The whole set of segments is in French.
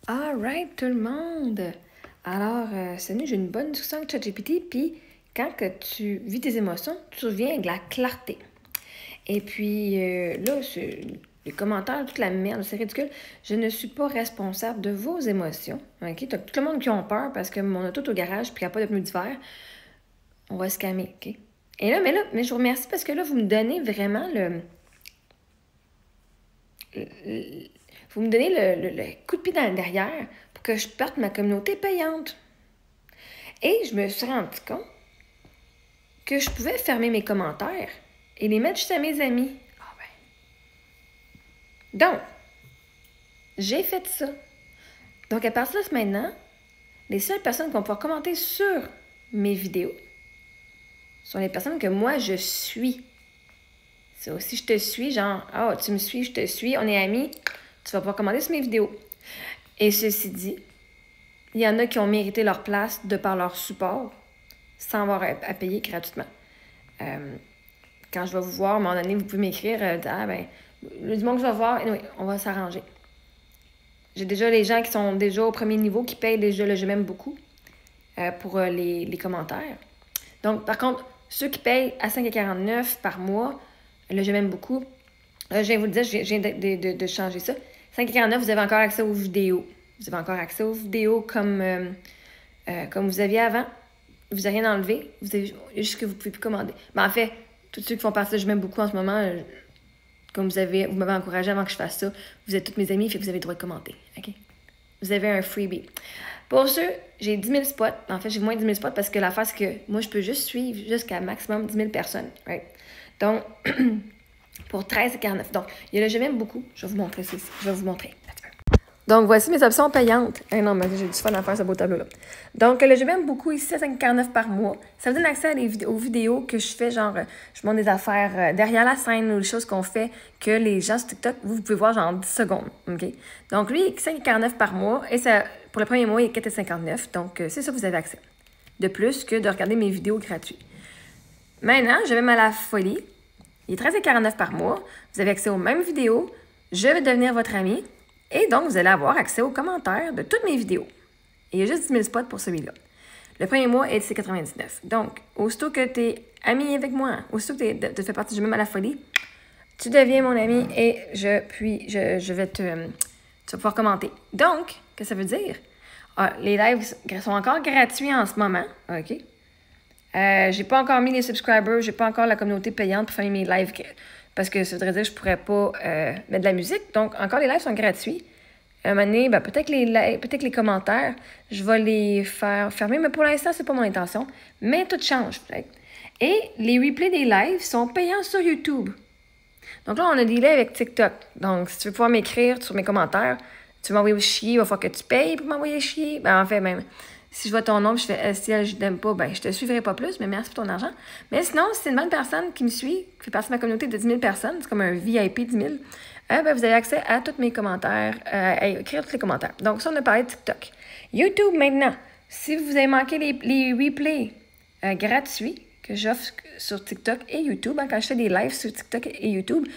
All right, tout le monde! Alors, Sony, j'ai une bonne discussion avec ChatGPT, puis quand que tu vis tes émotions, tu reviens de la clarté. Et puis, là, les commentaires, toute la merde, c'est ridicule. Je ne suis pas responsable de vos émotions, OK? T'as tout le monde qui ont peur parce que mon auto est au garage puis qu'il n'y a pas de pneus d'hiver. On va se calmer, OK? Et là, mais je vous remercie parce que là, vous me donnez vraiment vous me donnez le coup de pied dans le derrière pour que je parte ma communauté payante. Et je me suis rendu compte que je pouvais fermer mes commentaires et les mettre juste à mes amis. Ah ben. Donc, j'ai fait ça. Donc, à partir de maintenant, les seules personnes qui vont pouvoir commenter sur mes vidéos sont les personnes que moi, je suis. C'est aussi, je te suis, genre, oh, tu me suis, je te suis, on est amis, tu vas pouvoir commenter sur mes vidéos. Et ceci dit, il y en a qui ont mérité leur place de par leur support, sans avoir à payer gratuitement. Quand je vais vous voir, à un moment donné, vous pouvez m'écrire, ah ben, le dimanche que je vais voir, anyway, on va s'arranger. J'ai déjà les gens qui sont déjà au premier niveau, qui payent déjà le je m'aime beaucoup pour les commentaires. Donc, par contre, ceux qui payent à 5,49 par mois, le je m'aime beaucoup, je viens vous le dire, je viens de changer ça. 5,49, vous avez encore accès aux vidéos. Vous avez encore accès aux vidéos comme vous aviez avant. Vous n'avez rien enlevé. Vous avez juste que vous ne pouvez plus commander. Mais en fait, tous ceux qui font partie de Je m'aime beaucoup en ce moment, comme vous m'avez encouragé avant que je fasse ça, vous êtes tous mes amis, fait que vous avez le droit de commenter. OK? Vous avez un freebie. Pour ceux, j'ai 10 000 spots. En fait, j'ai moins de 10 000 spots parce que l'affaire, c'est que moi, je peux juste suivre jusqu'à maximum 10 000 personnes. Right? Donc, pour 13,49. Donc, il y a le je m'aime beaucoup. Je vais vous montrer ceci. Je vais vous montrer. Donc, voici mes options payantes. Non, mais j'ai du fun à faire ce beau tableau-là. Donc, le je m'aime beaucoup ici, à 5,49 par mois. Ça vous donne accès aux vidéos que je fais, genre, je montre des affaires derrière la scène ou des choses qu'on fait que les gens sur TikTok, vous pouvez voir genre 10 secondes. OK? Donc, lui, il est 5,49 par mois et ça, pour le premier mois, il est 4,59. Donc, c'est ça, vous avez accès. De plus que de regarder mes vidéos gratuites. Maintenant, je m'aime à la folie. Il est 13,49 par mois. Vous avez accès aux mêmes vidéos. Je vais devenir votre ami. Et donc, vous allez avoir accès aux commentaires de toutes mes vidéos. Et il y a juste 10 000 spots pour celui-là. Le premier mois est de 99. Donc, aussitôt que tu es ami avec moi, aussitôt que tu fais partie du Je m'aime à la folie, tu deviens mon ami et je vais tu vas pouvoir commenter. Donc, qu'est-ce que ça veut dire? Les lives sont encore gratuits en ce moment. OK? J'ai pas encore mis les subscribers, j'ai pas encore la communauté payante pour faire mes lives parce que ça voudrait dire que je pourrais pas mettre de la musique. Donc, encore les lives sont gratuits. À un moment donné, ben, peut-être que les commentaires, je vais les faire fermer, mais pour l'instant, c'est pas mon intention. Mais tout change, peut-être. Et les replays des lives sont payants sur YouTube. Donc là, on a des lives avec TikTok. Donc, si tu veux pouvoir m'écrire sur mes commentaires, tu veux m'envoyer chier, il va falloir que tu payes pour m'envoyer chier. Ben, en fait, même, si je vois ton nom, je fais si je t'aime pas, ben, je te suivrai pas plus, mais merci pour ton argent. Mais sinon, si c'est une bonne personne qui me suit, qui fait partie de ma communauté de 10 000 personnes, c'est comme un VIP 10 000, ben, vous avez accès à tous mes commentaires, à écrire tous les commentaires. Donc, ça, on a parlé de TikTok. YouTube, maintenant, si vous avez manqué les replays gratuits que j'offre sur TikTok et YouTube, quand je fais des lives sur TikTok et YouTube,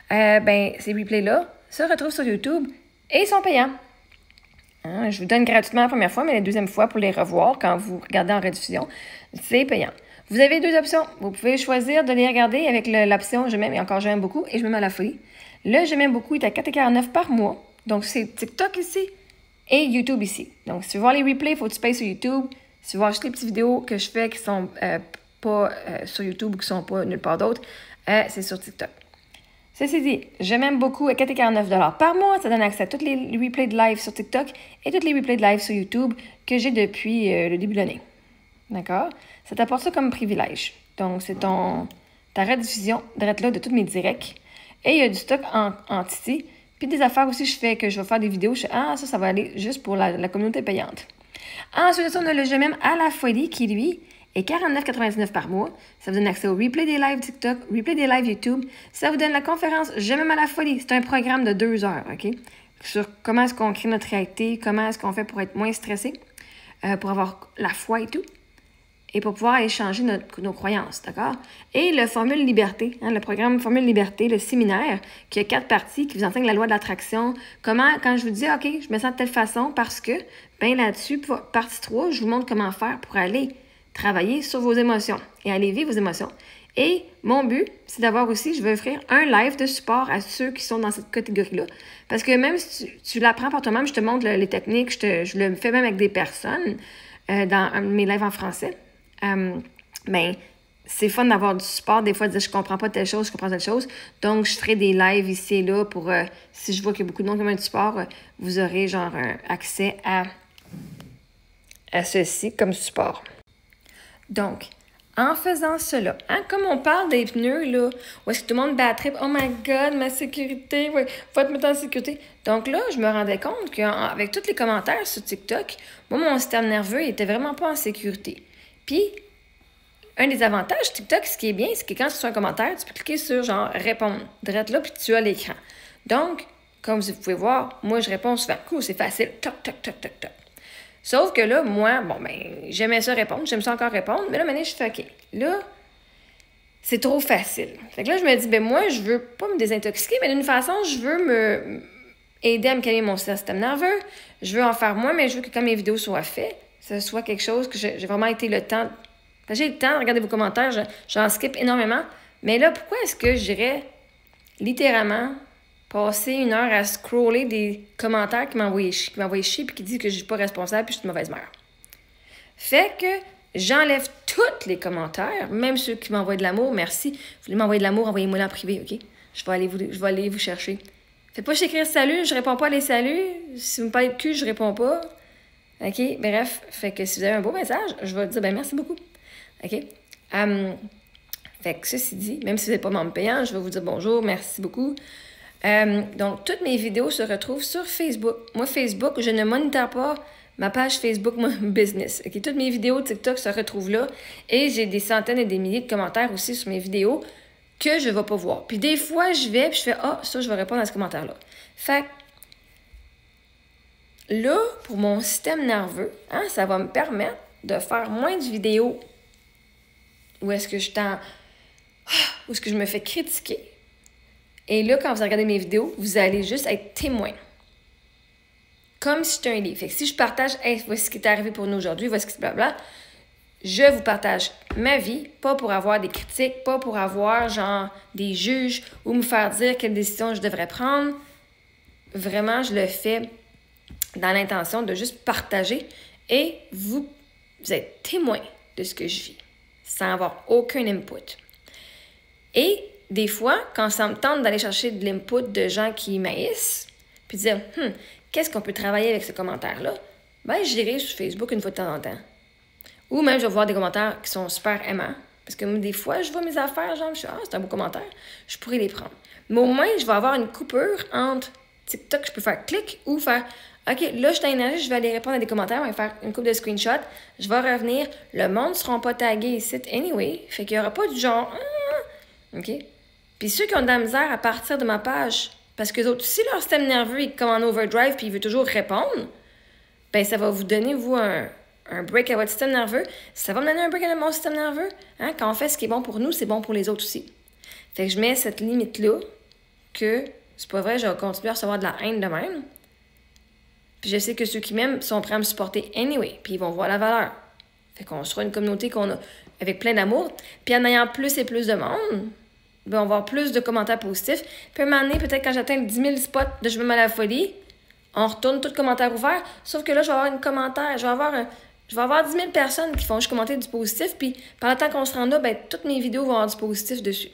ben, ces replays-là se retrouvent sur YouTube et sont payants. Je vous donne gratuitement la première fois, mais la deuxième fois, pour les revoir, quand vous regardez en rediffusion, c'est payant. Vous avez deux options. Vous pouvez choisir de les regarder avec l'option « Je m'aime » et encore « Je m'aime beaucoup » et « Je m'aime à la folie ». Le « Je m'aime beaucoup » est à 4,49 par mois. Donc, c'est TikTok ici et YouTube ici. Donc, si tu veux voir les replays, il faut que tu payes sur YouTube. Si tu veux voir juste les petites vidéos que je fais qui sont pas sur YouTube ou qui sont pas nulle part d'autre, c'est sur TikTok. Ceci dit, je m'aime beaucoup à 4,49 par mois. Ça donne accès à tous les replays de live sur TikTok et tous les replays de live sur YouTube que j'ai depuis le début de l'année. D'accord? Ça t'apporte ça comme privilège. Donc, c'est ta rediffusion là de tous mes directs. Et il y a du stock en Titi. Puis des affaires aussi, je vais faire des vidéos. Ça va aller juste pour la communauté payante. Ensuite, on a le Je m'aime à la folie qui, lui, et 49,99 par mois. Ça vous donne accès au replay des lives TikTok, replay des lives YouTube. Ça vous donne la conférence Je m'aime à la folie. C'est un programme de 2 heures, OK? Sur comment est-ce qu'on crée notre réalité, comment est-ce qu'on fait pour être moins stressé, pour avoir la foi et tout. et pour pouvoir échanger nos croyances, d'accord? Et le Formule Liberté, le programme Formule Liberté, le séminaire, qui a 4 parties, qui vous enseigne la loi de l'attraction. Comment, quand je vous dis, OK, je me sens de telle façon parce que, bien là-dessus, partie 3, je vous montre comment faire pour aller travailler sur vos émotions et aller vivre vos émotions. Et mon but, c'est d'avoir aussi, je veux offrir un live de support à ceux qui sont dans cette catégorie-là. Parce que même si tu l'apprends par toi-même, je te montre les techniques, je le fais même avec des personnes dans mes lives en français. Ben, c'est fun d'avoir du support. Des fois, de dire je comprends pas telle chose, je comprends telle chose. Donc, je ferai des lives ici et là pour, si je vois qu'il y a beaucoup de monde qui a du support, vous aurez genre accès à ceci comme support. Donc, en faisant cela, comme on parle des pneus, là, où est-ce que tout le monde bat trip, oh my god, ma sécurité, ouais, faut te mettre en sécurité. Donc là, je me rendais compte qu'avec tous les commentaires sur TikTok, moi, mon système nerveux, il était vraiment pas en sécurité. Puis, un des avantages de TikTok, ce qui est bien, c'est que quand tu fais un commentaire, tu peux cliquer sur genre répondre, direct là, puis tu as l'écran. Donc, comme vous pouvez voir, moi, je réponds souvent. Cool, c'est facile. Toc, toc, toc, toc, toc. Sauf que là, moi, j'aimais ça répondre, j'aime ça encore répondre, mais là, maintenant, je fais OK. Là, c'est trop facile. Fait que là, je me dis, moi, je veux pas me désintoxiquer, mais d'une façon, je veux me aider à me calmer mon système nerveux. Je veux en faire moins, mais je veux que quand mes vidéos soient faites, ce soit quelque chose que j'ai vraiment été le temps. J'ai le temps de regarder vos commentaires, j'en skip énormément. Mais là, pourquoi est-ce que j'irais littéralement passer 1 heure à scroller des commentaires qui m'envoient chier puis qui disent que je suis pas responsable puis je suis de mauvaise mère? Fait que j'enlève tous les commentaires, même ceux qui m'envoient de l'amour. Merci. Vous voulez m'envoyer de l'amour, envoyez-moi en privé, OK? Je vais aller vous chercher. Faites pas écrire salut, je réponds pas à les saluts. Si vous me parlez de cul, je réponds pas. OK? Bref, fait que si vous avez un beau message, je vais dire merci beaucoup. OK? Fait que ceci dit, même si vous n'êtes pas membre payant, je vais vous dire bonjour, merci beaucoup. Donc, toutes mes vidéos se retrouvent sur Facebook. Moi, Facebook, je ne moniteur pas ma page Facebook, mon business. Okay? Toutes mes vidéos TikTok se retrouvent là. Et j'ai des centaines et des milliers de commentaires aussi sur mes vidéos que je ne vais pas voir. Puis des fois, je vais puis je fais « Ah, ça, je vais répondre à ce commentaire-là. » Fait que là, pour mon système nerveux, ça va me permettre de faire moins de vidéos où est-ce que où est-ce que je me fais critiquer. Et là, quand vous regardez mes vidéos, vous allez juste être témoin. Comme si j'étais un livre. Fait que si je partage, hey, voici ce qui est arrivé pour nous aujourd'hui, voici ce qui blabla, je vous partage ma vie, pas pour avoir des critiques, pas pour avoir genre des juges ou me faire dire quelle décision je devrais prendre. Vraiment, je le fais dans l'intention de juste partager et vous êtes témoin de ce que je vis, sans avoir aucun input. Et des fois, quand ça me tente d'aller chercher de l'input de gens qui m'haïssent, puis dire qu'est-ce qu'on peut travailler avec ce commentaire-là, j'irai sur Facebook une fois de temps en temps. Ou même, je vais voir des commentaires qui sont super aimants. Parce que des fois, je vois mes affaires, genre, je suis c'est un beau commentaire, je pourrais les prendre. Mais au moins, je vais avoir une coupure entre TikTok, je peux faire clic ou faire OK, là, je suis dans l'énergie, je vais aller répondre à des commentaires, on va faire une coupe de screenshots, je vais revenir, le monde ne sera pas tagué ici anyway, fait qu'il n'y aura pas du genre OK? Puis ceux qui ont de la misère à partir de ma page, parce que autres, si leur système nerveux est comme en overdrive puis il veut toujours répondre, ça va vous donner, vous, un break à votre système nerveux. Ça va me donner un break à mon système nerveux. Quand on fait ce qui est bon pour nous, c'est bon pour les autres aussi. Fait que je mets cette limite-là que c'est pas vrai, je vais continuer à recevoir de la haine de même. Puis je sais que ceux qui m'aiment sont prêts à me supporter anyway, puis ils vont voir la valeur. Fait qu'on sera une communauté qu'on a avec plein d'amour. Puis en ayant plus et plus de monde, on va avoir plus de commentaires positifs. Puis à un moment donné, peut-être quand j'atteins 10 000 spots de Je me mets à la folie, on retourne tout commentaire ouvert. Sauf que là, je vais avoir je vais avoir 10 000 personnes qui font juste commenter du positif. Puis par le temps qu'on se rend là, toutes mes vidéos vont avoir du positif dessus.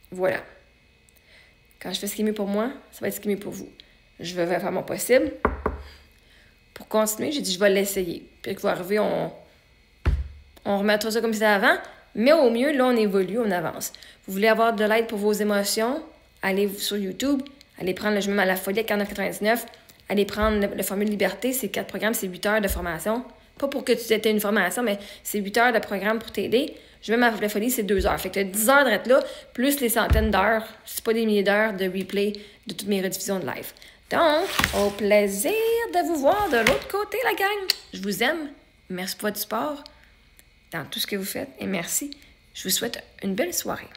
Voilà. Quand je fais ce qui est mieux pour moi, ça va être ce qui est mieux pour vous. Je vais faire mon possible. Pour continuer, j'ai dit je vais l'essayer. Puis qu'il va arriver, on remettra ça comme c'était avant. Mais au mieux, là, on évolue, on avance. Vous voulez avoir de l'aide pour vos émotions? Allez sur YouTube. Allez prendre le Je me mets à la folie à 49,99. Allez prendre le Formule Liberté. C'est 4 programmes, c'est 8 heures de formation. Pas pour que tu aies une formation, mais c'est 8 heures de programme pour t'aider. Je me mets à la folie, c'est 2 heures. Fait que tu as 10 heures d'être là, plus les centaines d'heures, c'est pas des milliers d'heures de replay de toutes mes rediffusions de live. Donc, au plaisir de vous voir de l'autre côté, la gang. Je vous aime Merci pour votre support dans tout ce que vous faites et merci. Je vous souhaite une belle soirée.